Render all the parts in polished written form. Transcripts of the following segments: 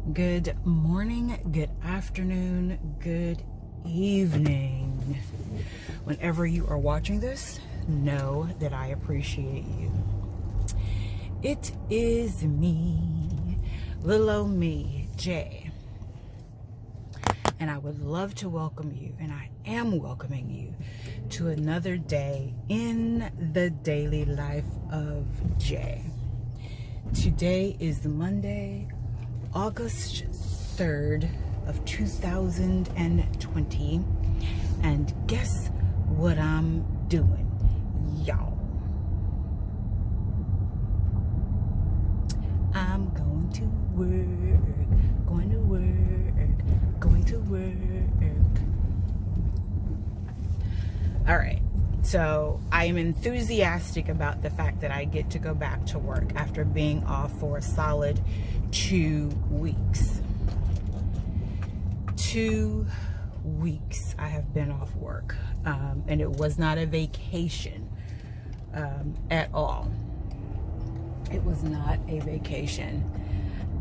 Good morning, good afternoon, good evening. Whenever you are watching this, know that I appreciate you. It is me, little old me, Jay. And I would love to welcome you, and I am welcoming you to another day in the daily life of Jay. Today is Monday, August 3rd of 2020, and guess what I'm doing, y'all? I'm going to work, going to work, going to work. All right. So I am enthusiastic about the fact that I get to go back to work after being off for a solid 2 weeks. 2 weeks I have been off work, and it was not a vacation at all. It was not a vacation.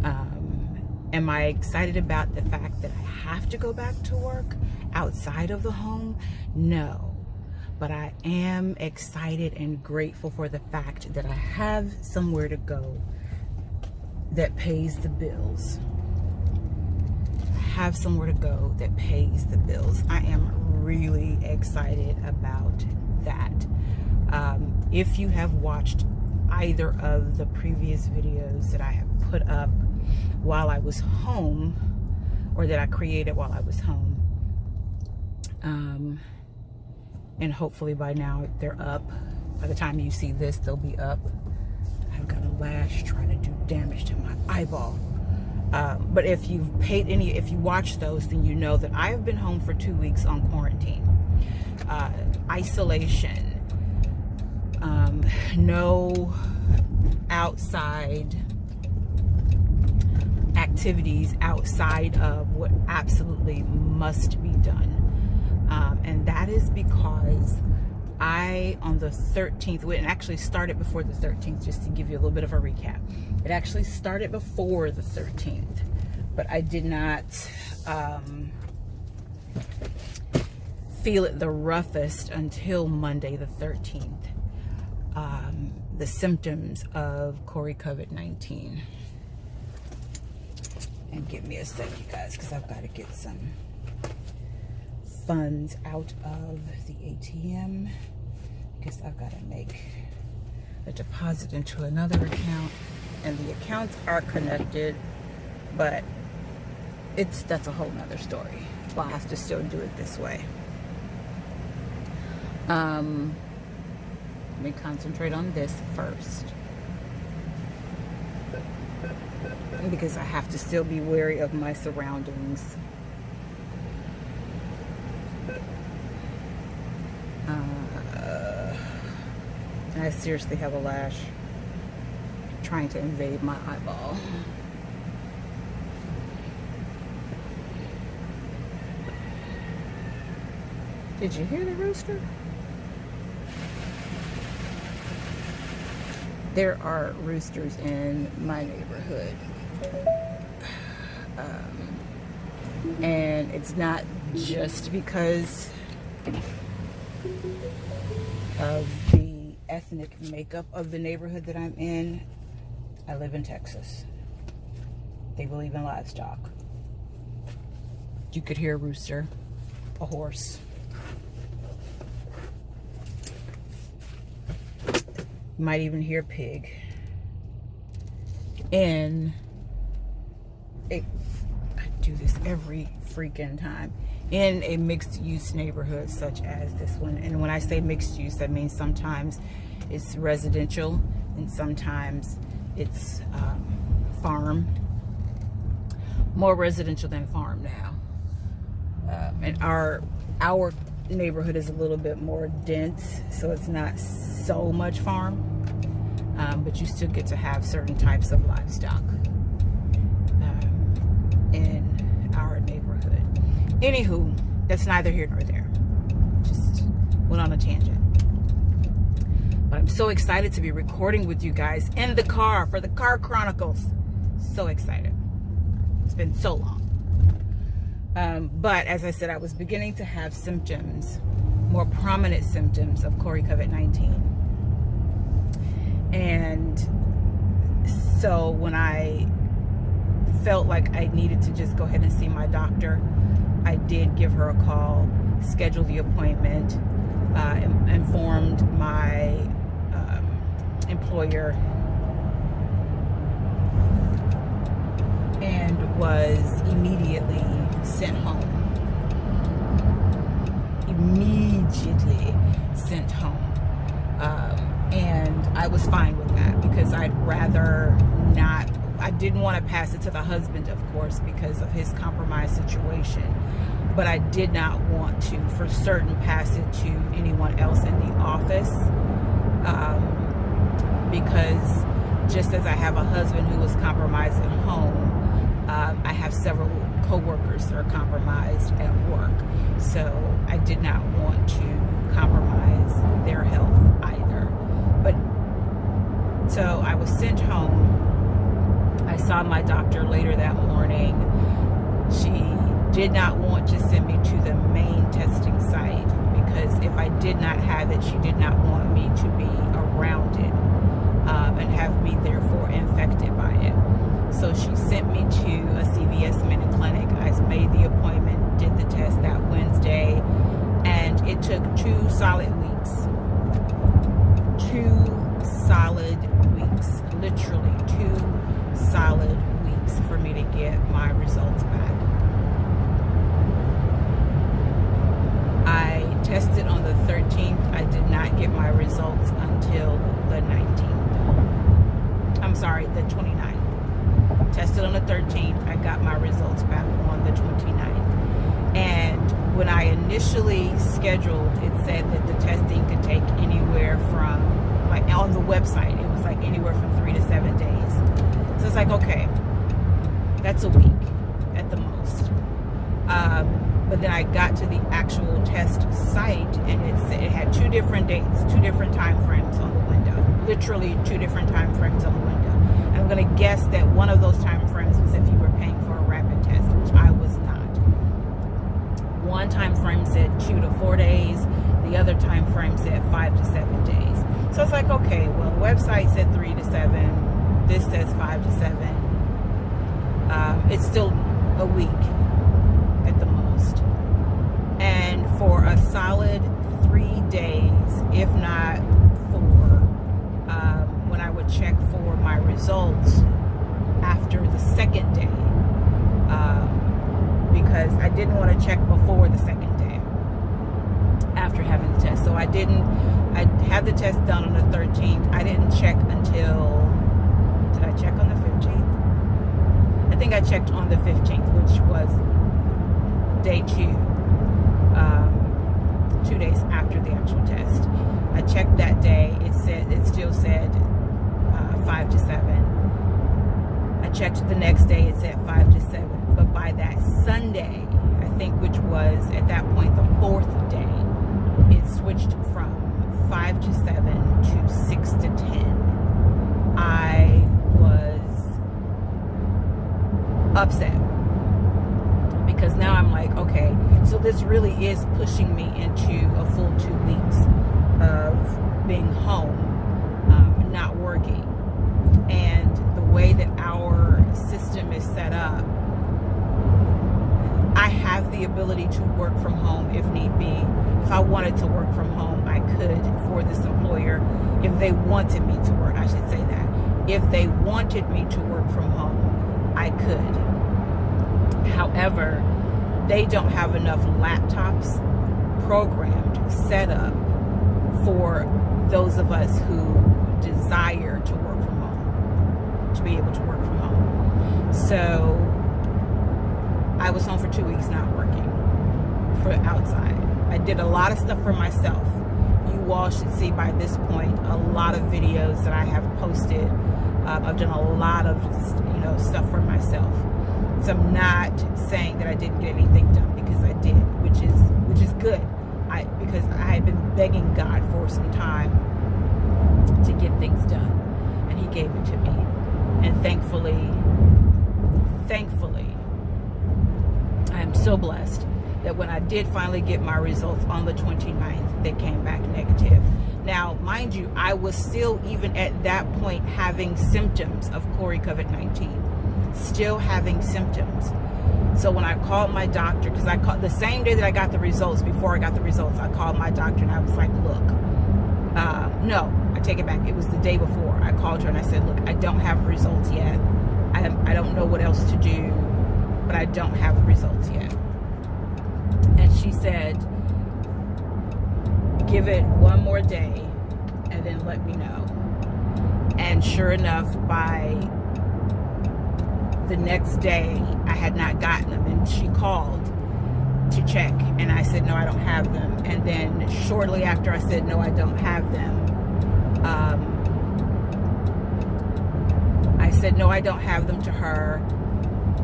Am I excited about the fact that I have to go back to work outside of the home? No. But I am excited and grateful for the fact that I have somewhere to go that pays the bills. I have somewhere to go that pays the bills. I am really excited about that. If you have watched either of the previous videos that I have put up while I was home, or that I created while I was home, and hopefully by now they're up. By the time you see this, they'll be up. I've got a lash trying to do damage to my eyeball. But if you watch those, then you know that I have been home for 2 weeks on quarantine. Isolation. No outside activities outside of what absolutely must be done. And that is because on the 13th, it actually started before the 13th, just to give you a little bit of a recap. It actually started before the 13th, but I did not feel it the roughest until Monday the 13th. The symptoms of COVID-19. And give me a sec, you guys, because I've got to get some funds out of the ATM, because I've got to make a deposit into another account, and the accounts are connected, but that's a whole nother story. Well, I have to still do it this way. Let me concentrate on this first, because I have to still be wary of my surroundings. I seriously have a lash trying to invade my eyeball. Did you hear the rooster? There are roosters in my neighborhood. And it's not just because of the ethnic makeup of the neighborhood that I'm in. I live in Texas. They believe in livestock. You could hear a rooster, a horse. You might even hear a pig. And I do this every freaking time. In a mixed use neighborhood such as this one. And when I say mixed use, that means sometimes it's residential and sometimes it's farm. More residential than farm now. And our neighborhood is a little bit more dense, so it's not so much farm, but you still get to have certain types of livestock in our neighborhood. Anywho, that's neither here nor there. Just went on a tangent. But I'm so excited to be recording with you guys in the car for the Car Chronicles. So excited. been so long. But as I said, I was beginning to have symptoms, more prominent symptoms of COVID-19. And so when I felt like I needed to just go ahead and see my doctor, I did give her a call, scheduled the appointment, informed my employer, and was immediately sent home. Immediately sent home. And I was fine with that because I'd rather not. I didn't want to pass it to the husband, of course, because of his compromised situation. But I did not want to, for certain, pass it to anyone else in the office. Because just as I have a husband who was compromised at home, I have several co-workers that are compromised at work. So I did not want to compromise their health either. But so I was sent home. I saw my doctor later that morning. She did not want to send me to the main testing site because if I did not have it, she did not want me to be around it and have me therefore infected by it. So she sent me to a CVS mini clinic. I made the appointment, did the test that Wednesday, and it took 2 solid weeks. 2 solid weeks, literally 2 solid weeks for me to get my results back. I tested on the 13th. I did not get my results until the 19th. I'm sorry, the 29th. Tested on the 13th. I got my results back on the 29th. And when I initially scheduled, it said that the testing could take anywhere from, like on the website, it was like anywhere from 3 to 7 days. So it's like, okay, that's a week at the most. But then I got to the actual test site, and it had 2 different dates, 2 different time frames on the window. Literally 2 different time frames on the window. And I'm going to guess that one of those time frames was if you were paying for a rapid test, which I was not. One time frame said 2 to 4 days. The other time frame said 5 to 7 days. So it's like, okay, well, the website said 3 to 7. This says 5 to 7. It's still a week at the most. And for a solid 3 days, if not 4, when I would check for my results after the 2nd day, because I didn't want to check before the 2nd day after having the test. So I had the test done on the 13th. I didn't check until, did I check on the 15th? I think I checked on the 15th, which was day 2, 2 days after the actual test. I checked that day. It still said 5 to 7. I checked the next day. It said 5 to 7. But by that Sunday, I think, which was at that point the 4th day, it switched from 5 to 7 to 6 to 10. I was upset because now I'm like, okay, so this really is pushing me into a full 2 weeks of being home, not working. And the way that our system is set up, I have the ability to work from home if need be. If I wanted to work from home, I could for this employer. If they wanted me to work, I should say that. If they wanted me to work from home, I could. However, they don't have enough laptops programmed, set up for those of us who desire to work from home, to be able to work from home. So I was home for 2 weeks not working for outside. I did a lot of stuff for myself. You all should see by this point a lot of videos that I have posted. I've done a lot of stuff for myself. So I'm not saying that I didn't get anything done, because I did, which is good. Because I had been begging God for some time to get things done, and He gave it to me. And thankfully, I'm so blessed that when I did finally get my results on the 29th, they came back negative. Now, mind you, I was still, even at that point, having symptoms of COVID-19, still having symptoms. So when I called my doctor, because I called the same day that I got the results, before I got the results, I called my doctor and I was like, look, no, I take it back. It was the day before. I called her and I said, look, I don't have results yet. I don't know what else to do, but I don't have results yet. And she said, give it one more day and then let me know. And sure enough, by the next day, I had not gotten them, and she called to check, and I said, no, I don't have them. And then shortly after I said, no, I don't have them, I said, no, I don't have them to her,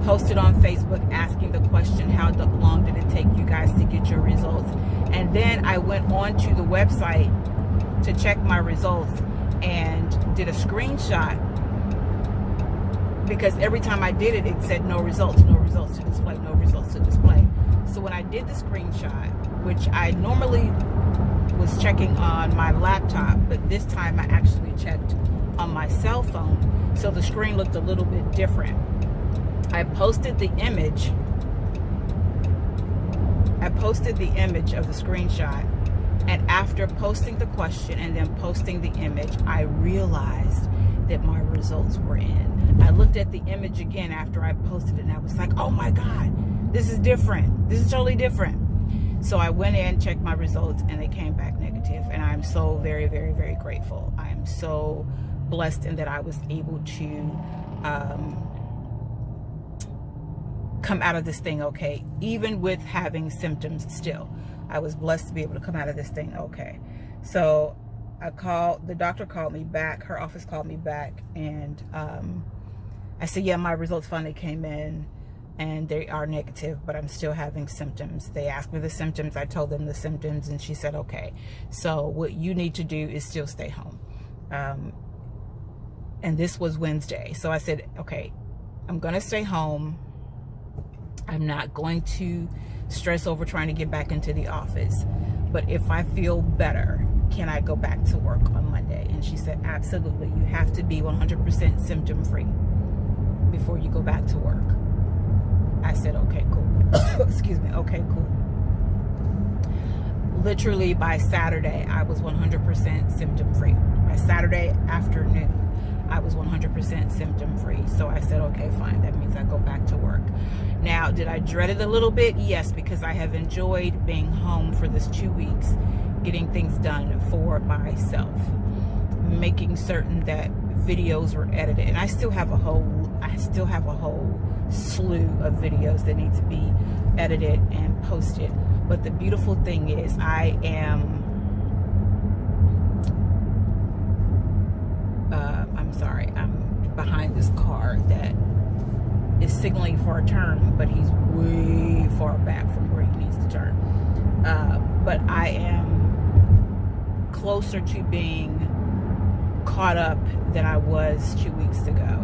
posted on Facebook asking the question, how long did it take you guys to get your results? And then I went on to the website to check my results and did a screenshot, because every time I did it, it said no results to display, no results to display. So when I did the screenshot, which I normally was checking on my laptop, but this time I actually checked on my cell phone, so the screen looked a little bit different. I posted the image of the screenshot, and after posting the question and then posting the image, I realized that my results were in. I looked at the image again after I posted it, and I was like, oh my God, this is different. This is totally different. So I went in, checked my results, and they came back negative. And I'm so very, very, very grateful. I am so blessed in that I was able to come out of this thing okay, even with having symptoms still. I was blessed to be able to come out of this thing okay. So the doctor called me back, her office called me back, and I said, yeah, my results finally came in and they are negative, but I'm still having symptoms. They asked me the symptoms, I told them the symptoms, and she said, okay, so what you need to do is still stay home. And this was Wednesday. So I said, okay, I'm gonna stay home. I'm not going to stress over trying to get back into the office, but if I feel better, can I go back to work on Monday? And she said, absolutely. You have to be 100% symptom free before you go back to work. I said, okay, cool. Excuse me. Okay, cool. Literally by Saturday, I was 100% symptom free. By Saturday afternoon, I was 100% symptom free. So I said, okay, fine. That means I go back to work. Now, did I dread it a little bit? Yes, because I have enjoyed being home for this 2 weeks, getting things done for myself, making certain that videos were edited. And I still have a whole slew of videos that need to be edited and posted. But the beautiful thing is I'm behind this car that is signaling for a turn, but he's way far back from where he needs to turn. But I am closer to being caught up than I was 2 weeks ago.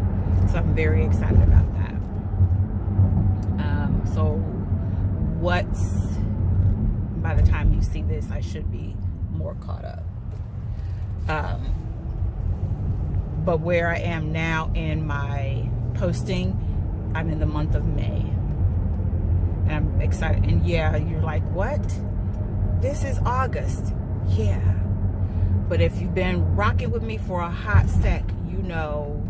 So I'm very excited about that. By the time you see this, I should be more caught up. But where I am now in my posting, I'm in the month of May. And I'm excited. And yeah, you're like, what? This is August. Yeah. But if you've been rocking with me for a hot sec, you know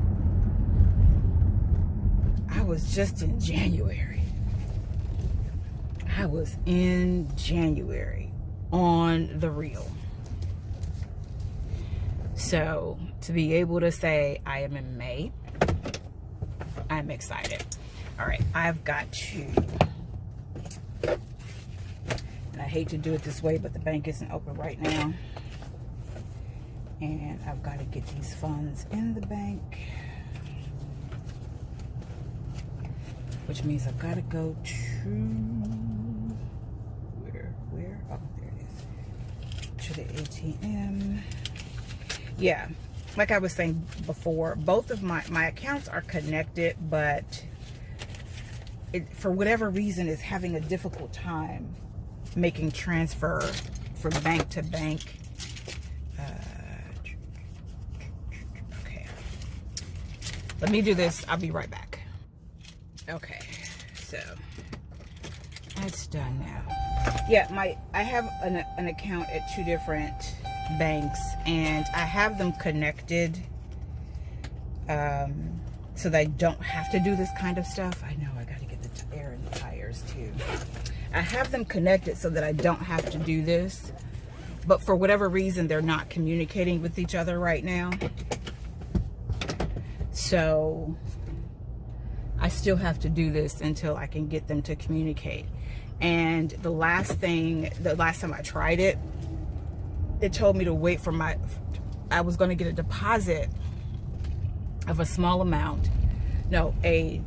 I was just in January. I was in January on the real. So to be able to say I am in May, I'm excited. All right, I've got to, and I hate to do it this way, but the bank isn't open right now. And I've got to get these funds in the bank, which means I've got to go to, where? Oh, there it is. To the ATM. Yeah, like I was saying before, both of my accounts are connected, but for whatever reason, is having a difficult time making transfer from bank to bank. Okay, let me do this. I'll be right back. Okay, so that's done now. Yeah, I have an account at 2 different banks, and I have them connected so that I don't have to do this kind of stuff. I know I got to get the air in the tires too. I have them connected so that I don't have to do this, but for whatever reason, they're not communicating with each other right now. So I still have to do this until I can get them to communicate. And the last time I tried it, it told me to wait for I was going to get a deposit of a small amount. No, a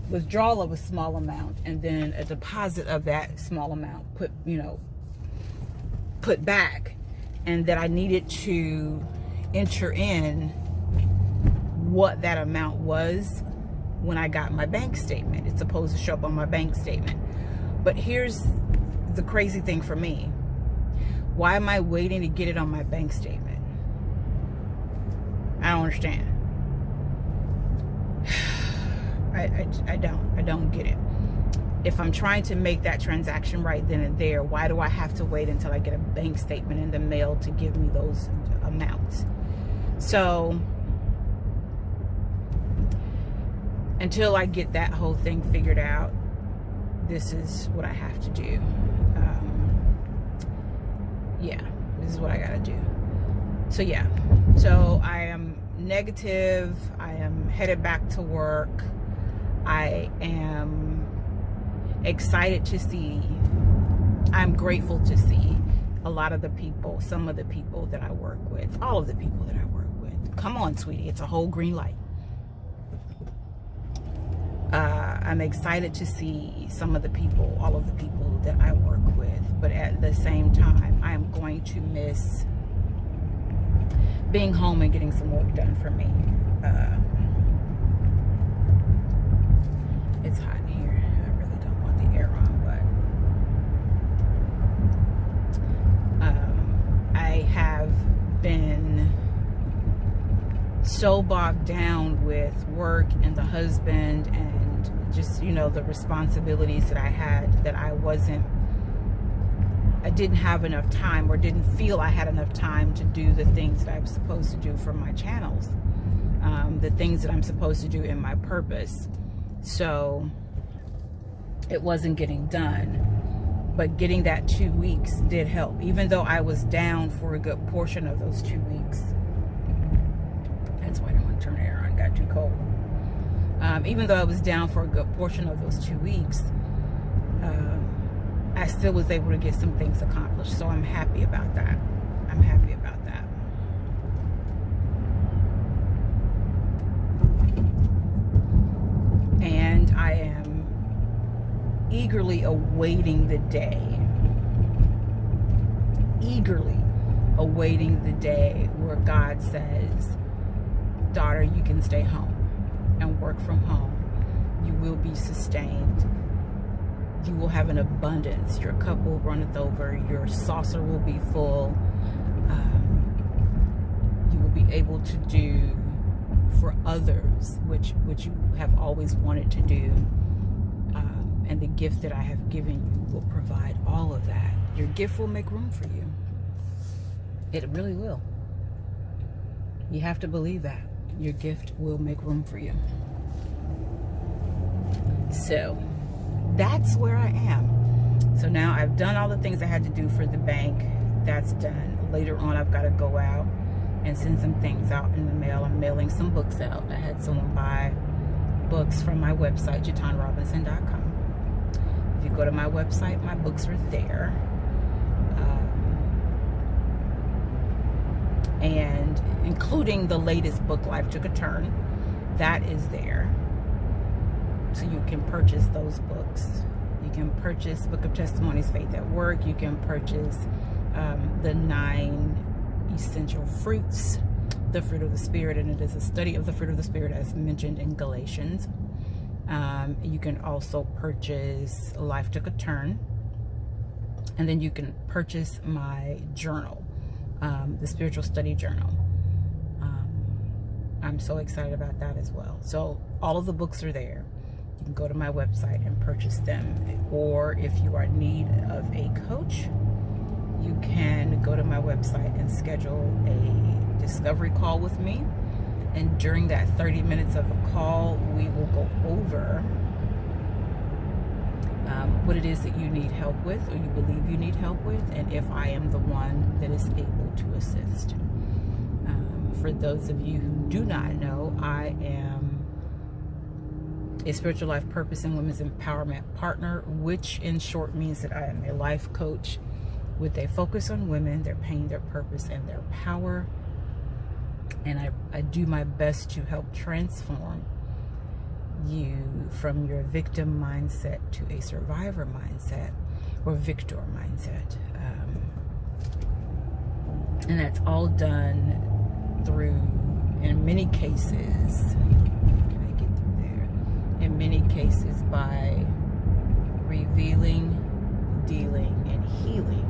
withdrawal of a small amount, and then a deposit of that small amount put back, and that I needed to enter in what that amount was when I got my bank statement. It's supposed to show up on my bank statement. But here's the crazy thing for me. Why am I waiting to get it on my bank statement? I don't understand. I don't get it. If I'm trying to make that transaction right then and there, why do I have to wait until I get a bank statement in the mail to give me those amounts? So until I get that whole thing figured out, this is what I have to do. Yeah, this is what I gotta do. So yeah, so I am negative. I am headed back to work. I am excited to see, I'm grateful to see a lot of the people, some of the people that I work with, all of the people that I work with. Come on, sweetie, it's a whole green light. I'm excited to see some of the people, all of the people that I work with, but at the same time, I am going to miss being home and getting some work done for me. It's hot in here. I really don't want the air on, but I have been so bogged down with work and the husband and just, the responsibilities that I had, that I didn't have enough time, or didn't feel I had enough time to do the things that I'm supposed to do for my channels, the things that I'm supposed to do in my purpose. So it wasn't getting done, but getting that 2 weeks did help, even though I was down for a good portion of those 2 weeks. That's why I don't want to turn the air on, it got too cold. Even though I was down for a good portion of those 2 weeks, I still was able to get some things accomplished. So I'm happy about that. I'm happy about that. And I am eagerly awaiting the day, where God says, daughter, you can stay home and work from home. You will be sustained. You will have an abundance. Your cup will runneth over. Your saucer will be full. You will be able to do for others, which you have always wanted to do. And the gift that I have given you will provide all of that. Your gift will make room for you. It really will. You have to believe that. Your gift will make room for you. So that's where I am. So now I've done all the things I had to do for the bank. That's done. Later on, I've got to go out and send some things out in the mail. I'm mailing some books out. I had someone buy books from my website, JuaitanRobinson.com. If you go to my website, my books are there. And including the latest book, Life Took a Turn, that is there. So you can purchase those books. You can purchase Book of Testimonies, Faith at Work. You can purchase the 9 essential fruits, the fruit of the Spirit, and it is a study of the fruit of the Spirit as mentioned in Galatians. You can also purchase Life Took a Turn. And then you can purchase my journal, the Spiritual Study Journal. I'm so excited about that as well. So all of the books are there. You can go to my website and purchase them. Or if you are in need of a coach, you can go to my website and schedule a discovery call with me. And during that 30 minutes of a call, we will go over what it is that you need help with, or you believe you need help with, and if I am the one that is able to assist. For those of you who do not know, I am a spiritual life purpose and women's empowerment partner, which in short means that I am a life coach with a focus on women, their pain, their purpose, and their power. And I do my best to help transform you from your victim mindset to a survivor mindset or victor mindset. And that's all done through, in many cases, can I get through there? In many cases by revealing, dealing, and healing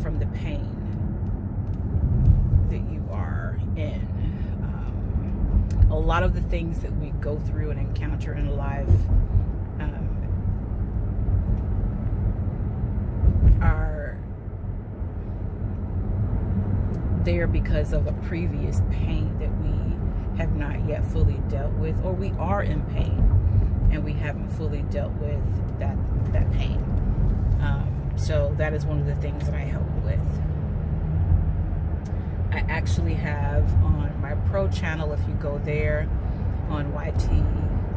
from the pain that you are in. A lot of the things that we go through and encounter in life are there because of a previous pain that we have not yet fully dealt with, or we are in pain and we haven't fully dealt with that pain. So that is one of the things that I help with. I actually have on my pro channel, if you go there on YT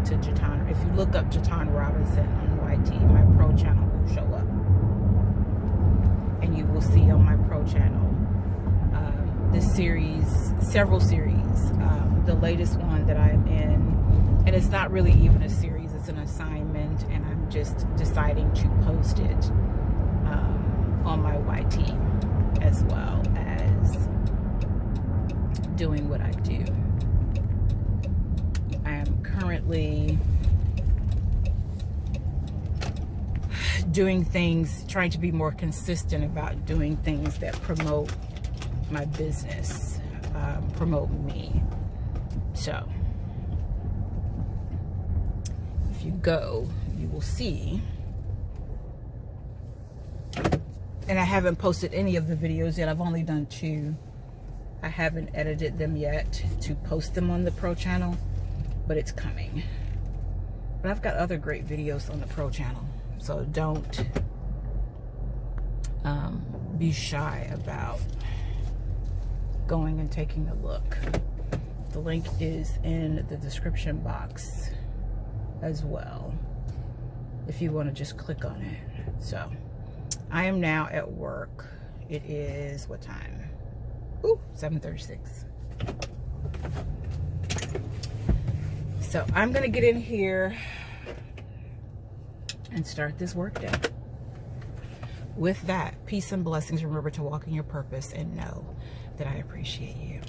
to Juaitan, if you look up Juaitan Robinson on YT, my pro channel will show up. And you will see on my pro channel this series, several series. The latest one that I'm in, and it's not really even a series, it's an assignment, and I'm just deciding to post it on my YT as well as doing what I do. I am currently doing things, trying to be more consistent about doing things that promote my business, promote me. So if you go, you will see, and I haven't posted any of the videos yet. I've only done 2. I haven't edited them yet to post them on the pro channel, but it's coming. But I've got other great videos on the pro channel, so don't be shy about going and taking a look. The link is in the description box as well, if you want to just click on it. So I am now at work. It is what time? Ooh, 7:36. So I'm gonna get in here and start this work day. With that, peace and blessings. Remember to walk in your purpose and know that I appreciate you.